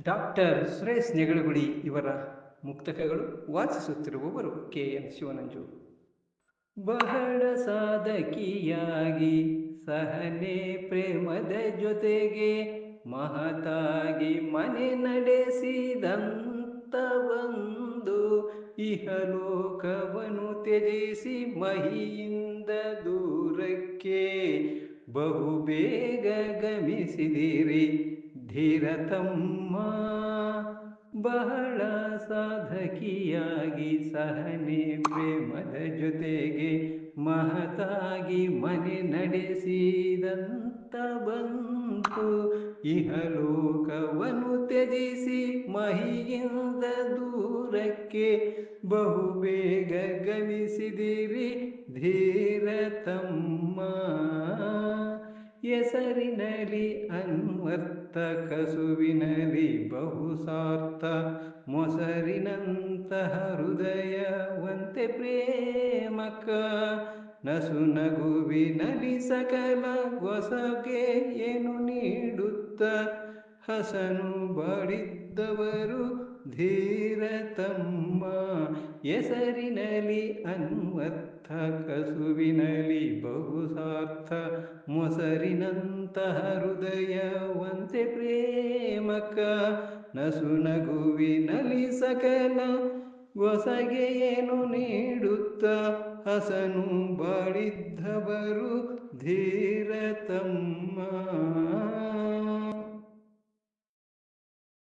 Doctor Suresh ನೆಗಳಗುಳಿ ಇವರ ಮುಕ್ತಕಗಳು. ವಾಚಿಸುತ್ತಿರುವವರು KM Shivananju. ಬಹಳ ಸಾಧಕಿಯಾಗಿ ಸಹನೆ ಪ್ರೇಮದ ಜೊತೆಗೆ ಮಹತಾಗಿ ಮನೆ ನಡೆಸಿದಂತ ಒಂದು ಇಹಲೋಕವನ್ನು ತ್ಯಜಿಸಿ ಮಹಿಯಿಂದ ದೂರಕ್ಕೆ ಬಹುಬೇಗ ಗಮಿಸಿದಿರಿ ಧೀರತಮ್ಮ. ಬಹಳ ಸಾಧಕಿಯಾಗಿ ಸಹನೆ ಪ್ರೇಮದ ಜೊತೆಗೆ ಮಹತಾಗಿ ಮನೆ ನಡೆಸಿದಂತ ಬಂತು ಇಹಲೋಕವನ್ನು ತ್ಯಜಿಸಿ ಮಹಿಯಿಂದ ದೂರಕ್ಕೆ ಬಹುಬೇಗ ಗಮಿಸಿದಿರಿ ಧೀರತಮ್ಮ. ಹೆಸರಿನಲ್ಲಿ ಅನ್ವರ್ಥ ಕಸುವಿನಲ್ಲಿ ಬಹುಸಾರ್ಥ ಮೊಸರಿನಂತಹ ಹೃದಯವಂತೆ ಪ್ರೇಮಕ ನಸು ನಗುವಿನಲ್ಲಿ ಸಕಲ ಗೊಸಗೆಯನ್ನು ನೀಡುತ್ತ ಹಸನು ಬಾಳಿದ್ದವರು ಧೀರತಮ್ಮ. ಹೆಸರಿನಲ್ಲಿ ಅನ್ವರ್ಥ ಕಸುವಿನಲ್ಲಿ ಬಹುಸಾರ್ಥ ಮೊಸರಿನಂತಹ ಹೃದಯವಂತೆ ಪ್ರೇಮಕ ನಸು ನಗುವಿನಲ್ಲಿ ಸಕಲ ಗೊಸಗೆಯನ್ನು ನೀಡುತ್ತ ಹಸನು ಬಾಳಿದ್ದವರು ಧೀರತಮ್ಮ.